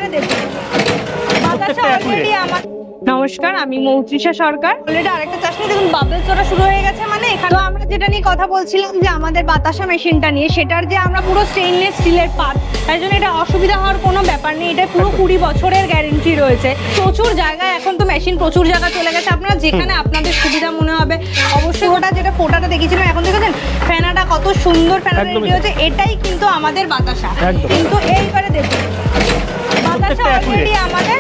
এইবারে দেখুন বাতাসা অলরেডি আমার। নমস্কার, আমি মৌত্রিষা সরকার। অলরেডি আরেকটা চাশনি দেখুন বাবলস ওরা শুরু হয়ে গেছে। মানে এখানে আমরা যেটা নিয়ে কথা বলছিলাম যে আমাদের বাতাসা মেশিনটা নিয়ে, সেটার যে আমরা পুরো স্টেইনলেস স্টিলের পাত, তাই জন্য এটা অসুবিধা হওয়ার কোনো ব্যাপার নেই। এটা পুরো 20 বছরের গ্যারেন্টি রয়েছে। প্রচুর জায়গায় এখন তো মেশিন প্রচুর জায়গা চলে গেছে, আপনারা যেখানে আপনাদের সুবিধা মনে হবে অবশ্যই। ওটা যেটা ফোটাটা দেখিয়েছিলাম, এখন দেখেছেন ফ্যানাটা কত সুন্দর ফ্যানাটা রেডি হয়েছে। এটাই কিন্তু আমাদের বাতাসা। কিন্তু এইবারে দেখুন বাতাসা অলরেডি আমাদের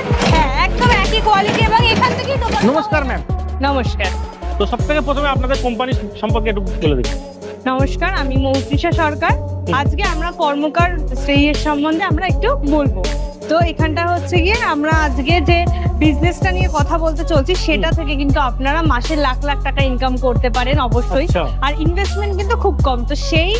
একদম একই কোয়ালিটি এবং এখান থেকে। নমস্কার ম্যাম। নমস্কার। তো সবথেকে প্রথমে আপনাদের কোম্পানি সম্পর্কে একটু বলে দিন। নমস্কার, আমি মৌত্রিষা সরকার। আজকে আমরা কর্মকার শ্রেয়ের সম্বন্ধে আমরা একটু বলবো। তো এখানটা হচ্ছে গিয়ে আমরা আজকে যে বিজনেসটা নিয়ে কথা বলতে চলছি, সেটা থেকে কিন্তু আপনারা মাসে লাখ লাখ টাকা ইনকাম করতে পারেন অবশ্যই। আর ইনভেস্টমেন্ট কিন্তু খুব কম। তো সেই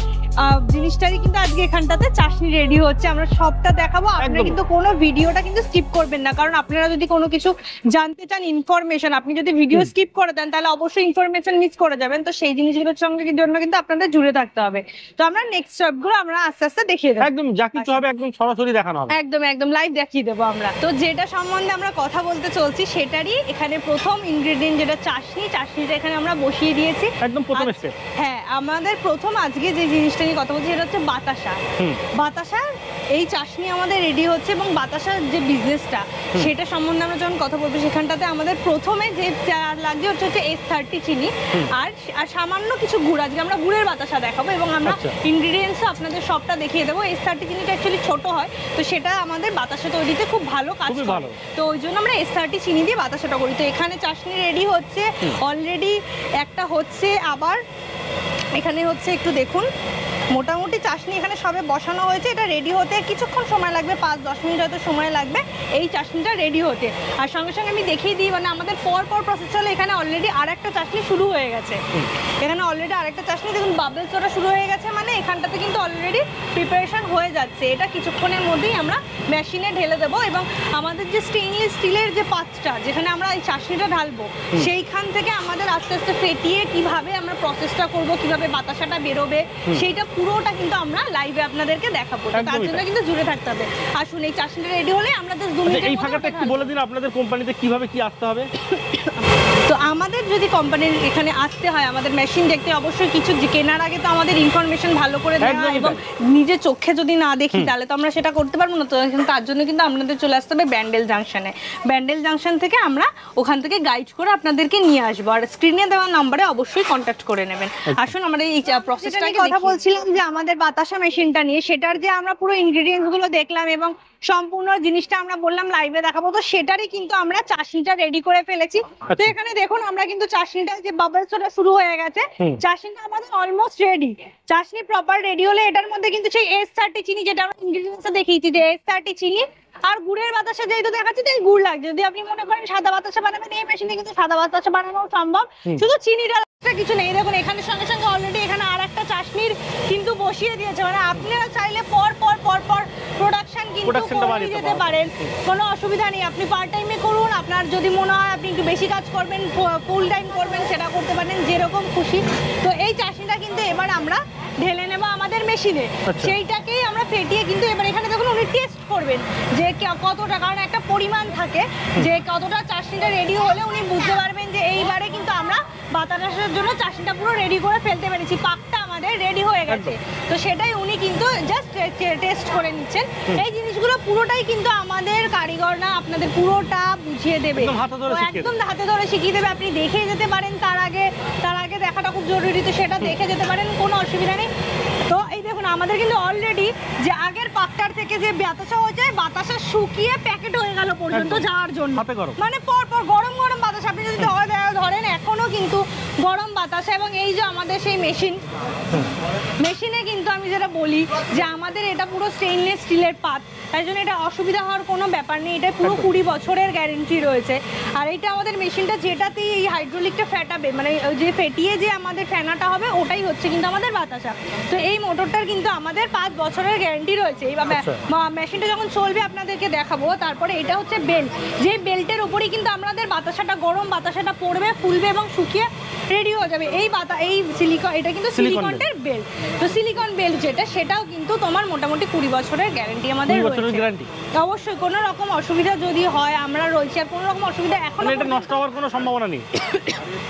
জিনিসটারই কিন্তু আজকে এখানটাতে চাশনি রেডি হচ্ছে, আমরা সবটা দেখাবো। আপনারা কিন্তু কোনো ভিডিওটা কিন্তু স্কিপ করবেন না, কারণ আপনারা যদি কোনো কিছু জানতে চান ইনফরমেশন, আপনি যদি ভিডিও স্কিপ করে দেন তাহলে অবশ্যই ইনফরমেশন মিস করে যাবেন। তো সেই জিনিসগুলোর সঙ্গে জন্য কিন্তু আপনাদের জুড়ে থাকতে হবে। তো আমরা নেক্সট স্টেপগুলো আমরা আস্তে আস্তে দেখিয়ে দেবো। একদম যা কিছু হবে একদম সরাসরি দেখানো হবে। একদম একদম লাইভ দেখিয়ে দেবো আমরা। তো যেটা সম্বন্ধে আমরা কথা বলতে চলছি সেটারই এখানে প্রথম ইনগ্রেডিয়েন্ট যেটা চাশনিটা এখানে আমরা বসিয়ে দিয়েছি একদম প্রথম স্টেপ। হ্যাঁ, আমাদের প্রথম আজকে যে জিনিসটা নিয়ে কথা বলছি সেটা হচ্ছে বাতাসা। বাতাসা এই চাশনি আমাদের রেডি হচ্ছে এবং বাতাসার যে বিজনেসটা সেটা সম্বন্ধে আমরা যখন কথা বলবো, সেখানটাতে আমাদের প্রথমে যে লাগছে হচ্ছে S30 চিনি আর সামান্য কিছু গুড়। আজকে আমরা গুড়ের বাতাসা দেখাবো এবং আমরা ইনগ্রেডিয়েন্টস আপনাদের সবটা দেখিয়ে দেবো। S30 চিনিটা অ্যাকচুয়ালি ছোট হয়, তো সেটা আমাদের বাতাসা তৈরিতে খুব ভালো কাজ করে। তো ওই জন্য আমরা S30 চিনি দিয়ে বাতাসাটা করি। তো এখানে চাশনি রেডি হচ্ছে অলরেডি, একটা হচ্ছে আবার এখানে হচ্ছে একটু দেখুন মোটামুটি চাশনি এখানে সবে বসানো হয়েছে। এটা রেডি হতে কিছুক্ষণ সময় লাগবে, 5-10 মিনিট হয়তো সময় লাগবে এই চাশনিটা রেডি হতে। আর সঙ্গে সঙ্গে আমি দেখিয়ে দিই, মানে আমাদের পর প্রসেস হলে এখানে অলরেডি আরেকটা চাশনি শুরু হয়ে গেছে। এখানে অলরেডি আরেকটা চাশনি দেখুন বাবলস ওটা শুরু হয়ে গেছে। মানে এখানটাতে কিন্তু অলরেডি প্রিপারেশন হয়ে যাচ্ছে। এটা কিছুক্ষণের মধ্যেই আমরা মেশিনে ঢেলে দেবো এবং আমাদের যে স্টেইনলেস স্টিলের যে পাত্রটা যেখানে আমরা এই চাশনিটা ঢালবো, সেইখান থেকে আমাদের আস্তে আস্তে ফেটিয়ে কিভাবে আমরা প্রসেসটা করব, কিভাবে বাতাসাটা বেরোবে, সেইটা পুরোটা কিন্তু আমরা লাইভে আপনাদেরকে দেখাবো। তার জন্য কিন্তু জুড়ে থাকতে হবে। আসুন এই চাশনিটা রেডি হলে আমরা 2 মিনিটের এই ফাঁকাটা একটু বলে দিন আপনাদের কোম্পানিতে কিভাবে কি আসতে হবে। তো আমাদের যদি কোম্পানির এখানে আসতে হয়, আমাদের মেশিন দেখতে অবশ্যই কিছু কেনার আগে তো আমাদের ইনফরমেশন ভালো করে দেওয়া এবং নিজে চোখে যদি না দেখি তাহলে তো আমরা সেটা করতে পারবো না। তো তার জন্য কিন্তু আপনাদের চলে আসতে হবে ব্যান্ডেল জাংশনে। ব্যান্ডেল জাংশন থেকে আমরা ওখান থেকে গাইড করে আপনাদেরকে নিয়ে আসবো। আর স্ক্রিনে দেওয়া নম্বরে অবশ্যই কন্ট্যাক্ট করে নেবেন। আসুন আমরা এই প্রসেসটা কথা বলছিলাম যে আমাদের বাতাসা মেশিনটা নিয়ে, সেটার যে আমরা পুরো ইনগ্রেডিয়েন্টস গুলো দেখলাম এবং সম্পূর্ণ জিনিসটা আমরা বললাম লাইভে দেখাবো। তো সেটারই কিন্তু আমরা চাশনিটা রেডি করে ফেলেছি। তো এখানে দেখুন আমরা কিন্তু চাশনিটা যে বাবলসটা শুরু হয়ে গেছে, চাশনিটা আমাদের অলমোস্ট রেডি। চাশনি প্রপার রেডি হলে এটার মধ্যে কিন্তু সেই S30 চিনি, যেটা আমরা ইনগ্রেডিয়েন্টসে দেখিয়েছি যে S30 চিনি আর গুড়ের বাতাসা যেহেতু দেখাচ্ছি তাই গুড় লাগছে। যদি আপনি মনে করেন সাদা বাতাসা বানাবেন, এই মেশিনে কিন্তু সাদা বাতাসা বানানো সম্ভব, শুধু চিনিটা কিছু নেই। দেখুন এখানে সঙ্গে সঙ্গে অলরেডি এখানে আর একটা চাশনির কিন্তু বসিয়ে দিয়েছে। মানে আপনারা চাইলে পর প্রোডাকশন কিন্তু করে যেতে পারেন, কোনো অসুবিধা নেই। আপনি পার্ট টাইমে করুন, আপনার যদি মনে হয় আপনি একটু বেশি কাজ করবেন, ফুল টাইম করবেন, সেটা করতে পারেন যেরকম খুশি। তো এই চাশনিটা কিন্তু এবার আমরা ঢেলে নেব আমাদের মেশিনে। সেইটাকেই আমরা ফেটিয়ে কিন্তু এবার এখানে দেখুন উনি টেস্ট করবেন যে কতটা, কারণ একটা পরিমাণ থাকে যে কতটা চাশনিটা রেডি হলে উনি বুঝতে পারবেন যে এইবারে কিন্তু আমরা বাতাসার জন্য চাশনিটা পুরো রেডি করে ফেলতে পেরেছি, পাকটা আমাদের রেডি হয়ে গেছে। তো সেটাই উনি কিন্তু জাস্ট টেস্ট করে নিচ্ছেন। এই জিনিসগুলো পুরোটাই কিন্তু আমাদের কারিগর না আপনাদের পুরোটা বুঝিয়ে দেবে, একদম হাতে ধরে শিখিয়ে দেবে। আপনি দেখে যেতে পারেন, তার আগে দেখাটা খুব জরুরি। তো সেটা দেখে যেতে পারেন, কোনো অসুবিধা নেই। তো এই দেখুন আমাদের কিন্তু অলরেডি যে আগের পাকটার থেকে যে বাতাসা হয়ে যায়, বাতাসা শুকিয়ে প্যাকেট হয়ে গেল পর্যন্ত যাওয়ার জন্য, মানে পর গরম বাতাসা আপনি যদি ধরেন এখনো কিন্তু গরম বাতাসা। এবং এই যে আমাদের সেই মেশিনে কিন্তু আমি যেটা বলি যে আমাদের এটা পুরো স্টেইনলেস স্টিলের পাত, তাই জন্য এটা অসুবিধা হওয়ার কোনো ব্যাপার নেই। এটা পুরো 20 বছরের গ্যারেন্টি রয়েছে। আর এটা আমাদের মেশিনটা যেটাতেই এই হাইড্রোলিকটা ফেটাবে, মানে যে ফেটিয়ে যে আমাদের ফেনাটা হবে, ওটাই হচ্ছে কিন্তু আমাদের বাতাসা। তো এই মোটরটার কিন্তু আমাদের 5 বছরের গ্যারান্টি রয়েছে। এইভাবে মেশিনটা যখন চলবে আপনাদেরকে দেখাবো। তারপরে এটা হচ্ছে বেল্ট, যে বেল্টের উপরেই কিন্তু আমাদের বাতাসাটা গরম বাতাসাটা পড়বে, ফুলবে এবং শুকিয়ে রেডি হয়ে যাবে। এই সিলিকন, এটা কিন্তু সিলিকনের বেল্ট। তো সিলিকন বেল্ট যেটা, সেটাও কিন্তু তোমার মোটামুটি 20 বছরের গ্যারান্টি আমাদের রয়েছে। অবশ্যই কোনো রকম অসুবিধা যদি হয় আমরা রয়েছি, আর কোনো রকম অসুবিধা এখন এটা নষ্ট হওয়ার কোনো সম্ভাবনা নেই।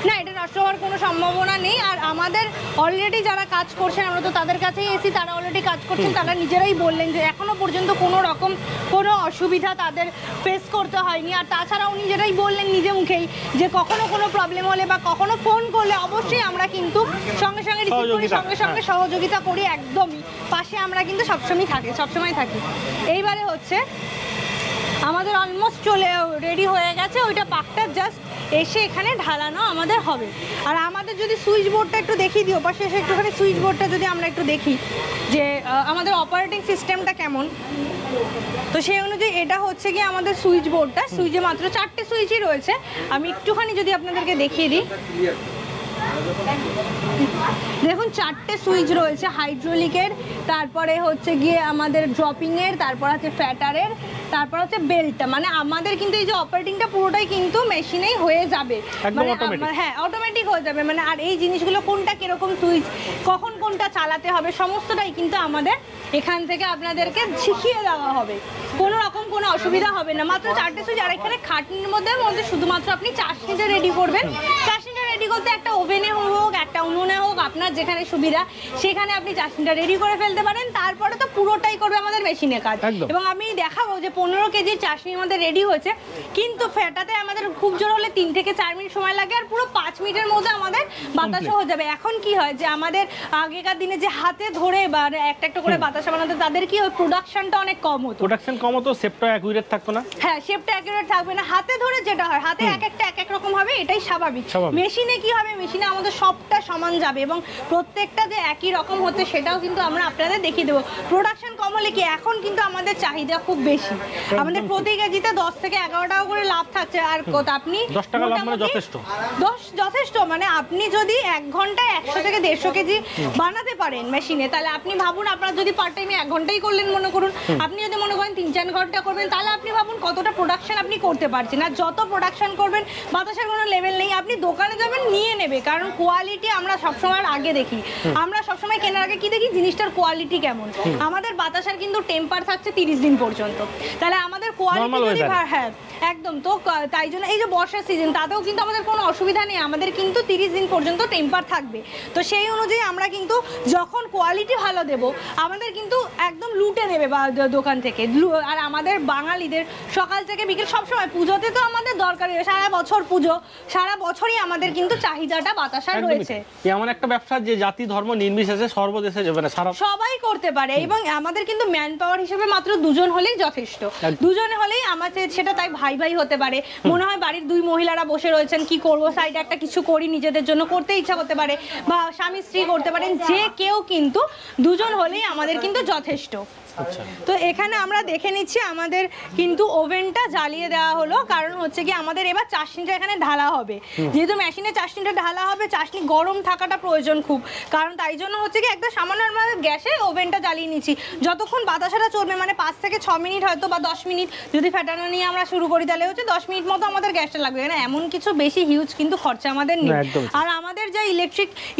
না, এটা নষ্ট হওয়ার কোনো সম্ভাবনা নেই। আর আমাদের অলরেডি যারা কাজ করছেন, আমরা তো তাদের কাছেই এসি, তারা অলরেডি কাজ করছেন, তারা নিজেরাই বললেন যে এখনো পর্যন্ত কোনো রকম কোনো অসুবিধা তাদের ফেস করতে হয়নি। আর তাছাড়াও নিজেরাই বললেন নিজে মুখেই যে কখনো কোনো প্রবলেম হলে বা কখনো ফোন করলে অবশ্যই আমরা কিন্তু সঙ্গে সঙ্গে রিসিভ করি, সঙ্গে সঙ্গে সহযোগিতা করি, একদমই পাশে আমরা কিন্তু সবসময় থাকি। এইবারে হচ্ছে আমাদের অলমোস্ট চলে রেডি হয়ে গেছে, ওইটা পাকটা জাস্ট এসে এখানে ঢালানো আমাদের হবে। আর আমাদের যদি সুইচ বোর্ডটা একটু দেখিয়ে দিও, পাশে এসে একটুখানি সুইচ বোর্ডটা যদি আমরা একটু দেখি যে আমাদের অপারেটিং সিস্টেমটা কেমন। তো সেই অনুযায়ী এটা হচ্ছে কি আমাদের সুইচ বোর্ডটা, সুইচে মাত্র 4টে সুইচই রয়েছে। আমি একটুখানি যদি আপনাদেরকে দেখিয়ে দিই, দেখুন 4টে সুইচ রয়েছে হাইড্রোলিকের, তারপরে হচ্ছে গিয়ে আমাদের ড্রপিংয়ের, তারপর হচ্ছে ফ্যাটারের, তারপর হচ্ছে বেল্টটা। মানে আমাদের কিন্তু এই যে অপারেটিংটা পুরোটাই কিন্তু মেশিনেই হয়ে যাবে, মানে হ্যাঁ অটোমেটিক হয়ে যাবে। মানে আর এই জিনিসগুলো কোনটা কিরকম সুইচ, কখন কোনটা চালাতে হবে, সমস্তটাই কিন্তু আমাদের এখান থেকে আপনাদেরকে শিখিয়ে দেওয়া হবে। কোনো রকম কোনো অসুবিধা হবে না। মাত্র 4টে সুইচ। আর এখানে খাটনির মধ্যে শুধুমাত্র আপনি চাশনিটা রেডি করবেন। চাশনিটা রেডি করতে একটা ওভেনে হোক, একটা উনুনে হোক, আপনার যেখানে সুবিধা সেখানে আপনি চাশনিটা রেডি করে ফেলতে পারেন। তারপরে তো পুরোটাই করবে আমাদের মেশিনে কাজ। এবং আমি দেখাবো যে 15 কেজির চাশনির মধ্যে রেডি হয়েছে, কিন্তু ফেটাতে আমাদের খুব জোর হলে 3 থেকে 4 মিনিট সময় লাগে, আর পুরো 5 মিনিটের মধ্যে আমাদের বাতাসা হয়ে যাবে। এখন কি হয় যে আমাদের আগেকার দিনে যে হাতে ধরে বা একটা একটা করে বাতাসা বানাতে, তাদের কি ওই প্রোডাকশনটা অনেক কম হতো, শেপটা অ্যাকুরেট থাকতো না। হ্যাঁ, শেপটা অ্যাকুরেট থাকবে না। হাতে ধরে যেটা হয়, হাতে এক এক রকম হবে, এটাই স্বাভাবিক। মেশিনে কি হবে, মেশিনে আমাদের সবটা সমান যাবে এবং প্রত্যেকটা যে একই রকম হচ্ছে সেটাও কিন্তু আমরা আপনাদের দেখিয়ে দেবো। প্রোডাকশন কম হলে কি, এখন কিন্তু আমাদের চাহিদা খুব বেশি, আমাদের প্রতি কেজিতে 10 থেকে 11 টাকা করে লাভ থাকছে। আর আপনি 10 টাকা লাভ মানে যথেষ্ট। মানে আপনি যদি 1 ঘন্টায় 100 থেকে 150 কেজি বানাতে পারেন মেশিনে, তাহলে আপনি ভাবুন, আপনার যদি পার্ট টাইমে 1 ঘন্টাই করলেন মনে করুন, আপনি যদি মনে করেন 3-4 ঘন্টা করবেন, তাহলে আপনি ভাবুন কতটা প্রোডাকশন আপনি করতে পারছেন। আর যত প্রোডাকশন করবেন, বাতাসের কোনো লেভেল নেই, আপনি দোকানে যাবেন নিয়ে নেবে, কারণ কোয়ালিটি আমরা সবসময় আগে দেখি। আমরা সবসময় কেনার আগে কি দেখি, জিনিসটার কোয়ালিটি কেমন। আমাদের বাতাসার কিন্তু টেম্পার থাকছে 30 দিন পর্যন্ত, তাহলে আমাদের কোয়ালিটি যদি হ্যাঁ একদম। তো তাই জন্য এই যে বর্ষার সিজন, তাতেও কিন্তু আমাদের কোনো অসুবিধা নেই, আমাদের কিন্তু 30 দিন পর্যন্ত টেম্পার থাকবে। তো সেই অনুযায়ী আমরা কিন্তু যখন কোয়ালিটি ভালো দেব, আমাদের কিন্তু একদম লুটে নেবে বা দোকান থেকে। আর আমাদের বাঙালিদের সকাল থেকে বিকেল সবসময়, পুজোতে তো আমাদের দরকারি, সারা বছর পুজো, সারা বছরই আমাদের কিন্তু চাহিদাটা বাতাসার রয়েছে। এমন একটা ব্যবসা যে জাতি ধর্ম নির্বিশেষে সর্বদেশে মানে সবাই করতে পারে। এবং আমাদের কিন্তু ম্যান পাওয়ার হিসেবে মাত্র 2 জন হলেই যথেষ্ট। 2 জন হলেই আমাদের, সেটা তাই ভাই ভাই হতে পারে, মনে হয় বাড়ির 2 মহিলারা বসে রয়েছেন, কি করবো, সাইডে একটা কিছু করি, নিজেদের জন্য করতে ইচ্ছা করতে পারে, বা স্বামী স্ত্রী করতে পারেন, যে কেউ কিন্তু 2 জন হলেই আমাদের কিন্তু যথেষ্ট। তো এখানে আমরা দেখে নিচ্ছি আমাদের কিন্তু ওভেনটা জ্বালিয়ে দেওয়া হলো, কারণ হচ্ছে কি আমাদের এবার চাশনিটা এখানে ঢালা হবে। যেহেতু মেশিনে চাশনিটা ঢালা হবে, চাশনি গরম থাকাটা প্রয়োজন খুব, কারণ তাই জন্য হচ্ছে কি একটা সামান্য আমরা গ্যাসে ওভেনটা জ্বালিয়ে নিচ্ছি। যতক্ষণ বাতাসাটা চলবে, মানে 5 থেকে 6 মিনিট হয়তো বা 10 মিনিট যদি ফেটানো নিয়ে আমরা শুরু করি, তাহলে হচ্ছে 10 মিনিট মতো আমাদের গ্যাসটা লাগবে। না এমন কিছু বেশি হিউজ কিন্তু খরচা আমাদের নেই। আর আমাদের যা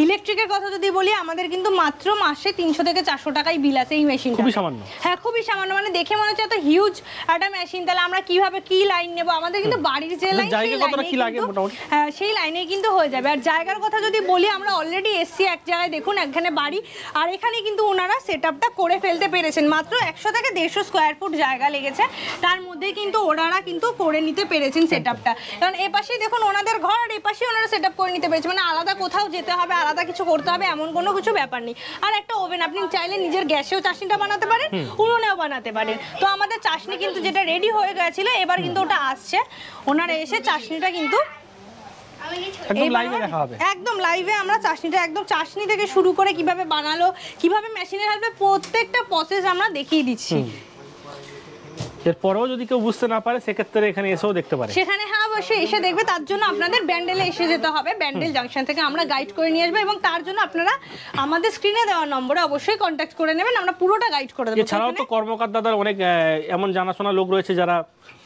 ইলেকট্রিকের কথা যদি বলি, আমাদের কিন্তু মাত্র মাসে 300 থেকে 400 টাকাই বিল আছে এই মেশিনটা। খুবই সামান্য। হ্যাঁ, খুবই সামান্য। মানে দেখে মনে হচ্ছে এত হিউজ একটা মেশিন, তাহলে আমরা কিভাবে কি লাইন নেব, আমাদের কিন্তু বাড়ির যে লাইন, হ্যাঁ সেই লাইনে কিন্তু হয়ে যাবে। আর জায়গার কথা যদি বলি, আমরা অলরেডি এসছি এক জায়গায়, দেখুন এখানে বাড়ি, আর এখানে কিন্তু ওনারা সেটআপটা করে ফেলতে পেরেছেন। মাত্র 100 থেকে 150 স্কোয়ার ফুট জায়গা লেগেছে, তার মধ্যে কিন্তু ওনারা কিন্তু করে নিতে পেরেছেন সেটআপটা। কারণ এপাশেই দেখুন ওনাদের ঘর, আর এপাশেই ওনারা সেটআপ করে নিতে পেরেছে। মানে আলাদা কোথাও যেতে হবে, আলাদা কিছু করতে হবে এমন কোনো কিছু ব্যাপার নেই। আর একটা ওভেন, আপনি চাইলে নিজের গ্যাসেও চাশনিটা বানাতে পারেন, উনুনেও বানাতে পারেন। তো আমাদের চাশনি কিন্তু যেটা রেডি হয়ে গেছিল, এবার কিন্তু ওটা আসছে, ওনারা এসে চাশনিটা কিন্তু একদম লাইভে আমরা চাশনিটা একদম চাশনি থেকে শুরু করে কিভাবে বানালো, কিভাবে মেশিনের হেল্পে প্রত্যেকটা প্রসেস আমরা দেখিয়ে দিচ্ছি। এরপরেও যদি কেউ বুঝতে না পারে সেক্ষেত্রে এখানে এসেও দেখতে পারে। সেখানে হ্যাঁ অবশ্যই এসে দেখবে, তার জন্য আপনাদের ব্যান্ডেলে এসে যেতে হবে, ব্যান্ডেল জাংশন থেকে আমরা গাইড করে নিয়ে আসবো, এবং তার জন্য আপনারা আমাদের স্ক্রিনে দেওয়া নম্বরে অবশ্যই কন্ট্যাক্ট করে নেবেন, আমরা পুরোটা গাইড করে দেবো। এছাড়াও তো কর্মকর্তাদের অনেক এমন জানাশোনা লোক রয়েছে যারা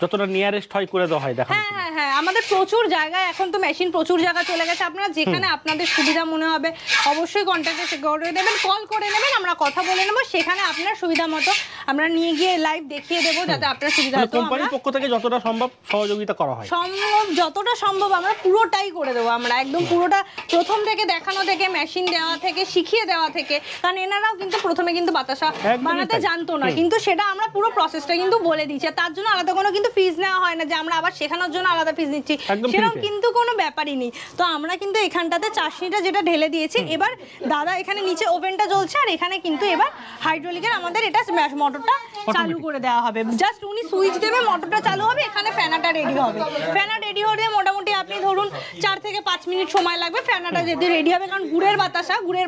যতটা নিয়ারেস্ট হয় করে দেওয়া হয় দেখা। হ্যাঁ হ্যাঁ হ্যাঁ, আমাদের প্রচুর জায়গায় এখন তো মেশিন প্রচুর জায়গা চলে গেছে, আপনারা যেখানে আপনাদের সুবিধা মনে হবে অবশ্যই কন্ট্যাক্টে করে নেবেন, কল করে নেবেন, আমরা কথা বলে নেবো, সেখানে আপনার সুবিধা মতো আমরা নিয়ে গিয়ে লাইভ দেখিয়ে দেবো যাতে আপনার সুবিধা হয়। কোম্পানির পক্ষ থেকে যতটা সম্ভব সহযোগিতা করা হয়, সম্ভব যতটা সম্ভব আমরা পুরোটাই করে দেবো, আমরা একদম পুরোটা প্রথম থেকে দেখানো থেকে মেশিন দেওয়া থেকে শিখিয়ে দেওয়া থেকে, কারণ এনারাও কিন্তু প্রথমে কিন্তু বাতাসা বানাতে জানতো না, কিন্তু সেটা আমরা পুরো প্রসেসটা কিন্তু বলে দিচ্ছি, তার জন্য আলাদা কোনো কিন্তু ফিজ নেওয়া হয় না যে আমরা আবার শেখানোর জন্য আলাদা ফিজ নিচ্ছি, সেরকম কিন্তু কোনো ব্যাপারই নেই। তো আমরা কিন্তু এখানটাতে চাশনিটা যেটা ঢেলে দিয়েছি, এবার দাদা এখানে নিচে ওভেনটা জ্বলছে, আর এখানে কিন্তু এবার হাইড্রোলিকের আমাদের এটা মোটরটা চালু করে দেওয়া হবে, জাস্ট উনি সুইচ দেবে, মোটরটা চালু হবে, এখানে ফ্যানাটা রেডি হবে। ফ্যানা রেডি হতে মোটামুটি আপনি ধরুন 4 থেকে 5 মিনিট সময় লাগবে ফ্যানাটা যদি রেডি হবে, কারণ গুড়ের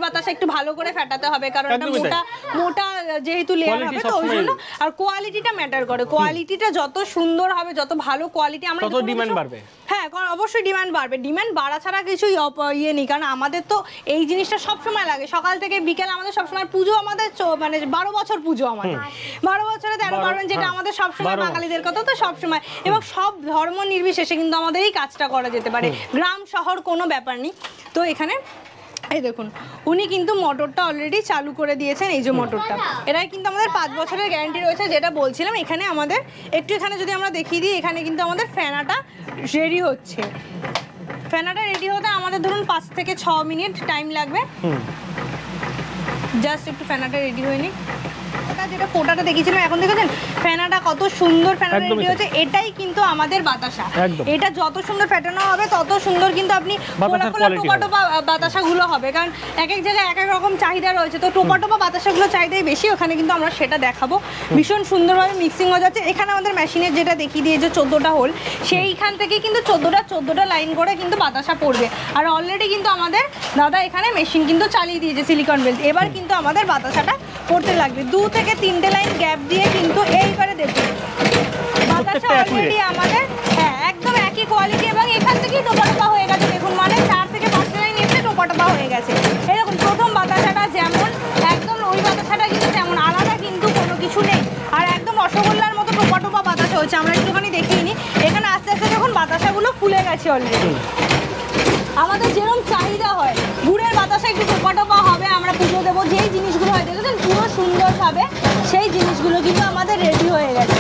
বাতাসা একটু ভালো করে ফাটাতে হবে, কারণ এটা মোটা যেহেতু লেয়ার হবে, তো ওই জন্য। আর কোয়ালিটিটা ম্যাটার করে, কোয়ালিটিটা যত সুন্দর হবে, যত ভালো কোয়ালিটি, আমরা তত ডিমান্ড বাড়বে। হ্যাঁ অবশ্যই ডিমান্ড বাড়বে, ডিমান্ড বাড়া ছাড়া কিছুই ইয়ে নেই, কারণ আমাদের তো এই জিনিসটা সবসময় লাগে, সকাল থেকে বিকেল আমাদের সবসময় পুজো, আমাদের মানে 12 বছর পুজো, আমাদের 12 বছরে 13 পার্বণ, যেটা আমাদের সবসময় বাঙালিদের কথা তো সবসময়, এবং সব ধর্ম নির্বিশেষে কিন্তু আমাদের এই কাজটা করা যেতে পারে, গ্রাম শহর কোনো ব্যাপার নেই। তো এখানে এই দেখুন উনি কিন্তু মোটরটা অলরেডি চালু করে দিয়েছেন, এই যে মোটরটা, এটাই কিন্তু আমাদের 5 বছরের গ্যারান্টি রয়েছে, যেটা বলছিলাম। এখানে আমাদের একটু এখানে যদি আমরা দেখিয়ে দিই, এখানে কিন্তু আমাদের ফ্যানাটা রেডি হচ্ছে, ফ্যানাটা রেডি হতে আমাদের ধরুন 5 থেকে 6 মিনিট টাইম লাগবে, জাস্ট একটু ফ্যানাটা রেডি হয়ে নিই। যেটা ফোটাটা দেখিয়েছিলাম, এখন দেখেছেন ফ্যানাটা কত সুন্দর ফ্যানাটা রেডি হচ্ছে, এটাই কিন্তু আমাদের বাতাসা, এটা যত সুন্দর ফেটানো হবে তত সুন্দর কিন্তু আপনি টোপা বাতাসাগুলো হবে, কারণ এক এক জায়গায় এক এক রকম চাহিদা রয়েছে, তো টোপা বাতাসাগুলো চাহিদাই বেশি, ওখানে কিন্তু আমরা সেটা দেখাবো, ভীষণ সুন্দরভাবে মিক্সিং হয়ে যাচ্ছে। এখানে আমাদের মেশিনের যেটা দেখিয়ে দিয়েছে 14টা হোল, সেইখান থেকে কিন্তু 14টা লাইন করে কিন্তু বাতাসা পড়বে, আর অলরেডি কিন্তু আমাদের দাদা এখানে মেশিন কিন্তু চালিয়ে দিয়েছে সিলিকন বেল্ট, এবার কিন্তু আমাদের বাতাসাটা পড়তে লাগবে, 2 থেকে 3টে লাইন গ্যাপ দিয়ে কিন্তু এইবারে দেখুন বাতাসা অলরেডি আমাদের হ্যাঁ একদম একই কোয়ালিটি, এবং এখান থেকেই টোপা হয়ে গেছে, দেখুন মানে 4 থেকে 5টে লাইন এসে টোপা হয়ে গেছে। এরকম প্রথম বাতাসাটা যেমন একদম ওই বাতাসাটা কিন্তু তেমন আলাদা কিন্তু কোনো কিছু নেই, আর একদম রসগোল্লার মতো টোপা বাতাসা হচ্ছে। আমরা একটুখানি দেখিয়ে নিই, এখানে আস্তে আস্তে দেখুন বাতাসাগুলো ফুলে গেছে অলরেডি, আমাদের যেরকম চাহিদা হয় গুড়ের বাতাসা একটু টোপা হবে, আমরা পুজো দেবো, যেই জিনিসগুলো হয় দেখেছেন পুরো সুন্দরভাবে সেই জিনিসগুলো কিন্তু আমাদের রেডি হয়ে গেছে।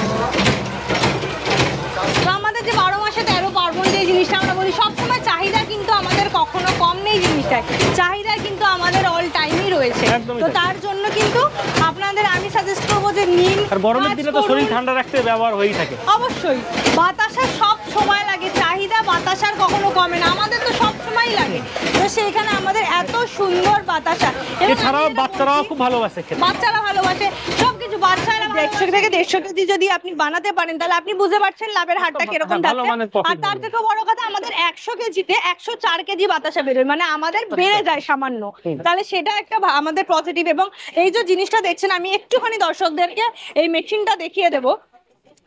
তো আমাদের যে 12 মাসে 13 পার্বণ যে জিনিসটা আমরা বলি, সবসময় চাহিদা কিন্তু আমাদের কখনো কম নেই, জিনিসটায় চাহিদা কিন্তু আমাদের অল টাইমই রয়েছে, তো তার জন্য কিন্তু আপনাদের আমি সাজেস্ট করবো যে নিন, আর গরমের দিনে তো শরীর ঠান্ডা রাখতে ব্যবহার হয়েই থাকে, অবশ্যই বাতাসা সব সময় লাগে, চাহিদা বাতাসার কখনো কমে না, আমাদের তো সব সময় লাগে, তো সেইখানে আমাদের এত সুন্দর বাতাসা, এছাড়াও বাচ্চারাও খুব ভালোবাসে খেতে, বাচ্চারা ভালোবাসে সবকিছু, বাচ্চারা 100 থেকে 150 কেজি যদি আপনি বানাতে পারেন তাহলে আপনি বুঝতে পারছেন লাভের হারটা কিরকম থাকছে, আর তার থেকে বড় কথা আমাদের 100 কেজিতে 104 কেজি বাতাসা বেরোয়, মানে আমাদের বেড়ে যায় সামান্য, তাহলে সেটা একটা আমাদের পজিটিভ। এবং এই যে জিনিসটা দেখছেন, আমি একটুখানি দর্শকদেরকে এই মেশিনটা দেখিয়ে দেবো,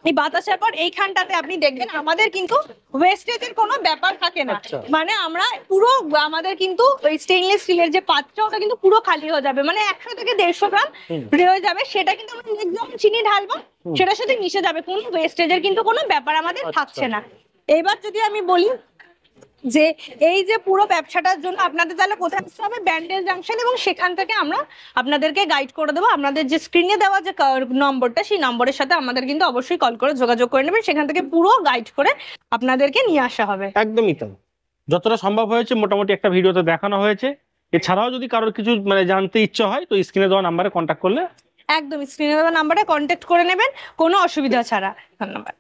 এই বাতাসার পর এইখানটাতে আপনি দেখবেন আমাদের কিন্তু ওয়েস্টেজের কোনো ব্যাপার থাকে না, মানে আমরা পুরো আমাদের কিন্তু ওই স্টেইনলেস স্টিলের যে পাত্র ওটা কিন্তু পুরো খালি হয়ে যাবে, মানে 100 থেকে 150 গ্রাম রয়ে যাবে, সেটা কিন্তু আমরা একদম চিনি ঢালবো, সেটার সাথে মিশে যাবে, কোনো ওয়েস্টেজের কিন্তু কোনো ব্যাপার আমাদের থাকছে না। এবার যদি আমি বলি যে এই যে পুরো ব্যবসাটার জন্য আপনাদের তাহলে কোথায় আসতে হবে, ব্যান্ডেল জাংশন, এবং সেখান থেকে আমরা আপনাদেরকে গাইড করে দেবো, আপনাদের যে স্ক্রিনে দেওয়া যে নম্বরটা সেই নম্বরের সাথে আমাদের কিন্তু অবশ্যই কল করে যোগাযোগ করে নেবেন, সেখান থেকে পুরো গাইড করে আপনাদেরকে নিয়ে আসা হবে। একদমই তাই, যতটা সম্ভব হয়েছে মোটামুটি একটা ভিডিওতে দেখানো হয়েছে, এছাড়াও যদি কারোর কিছু মানে জানতে ইচ্ছা হয় তো স্ক্রিনে দেওয়া নাম্বারে কন্ট্যাক্ট করলে একদম স্ক্রিনে দেওয়া নাম্বারে কন্ট্যাক্ট করে নেবেন কোনো অসুবিধা ছাড়া। ধন্যবাদ।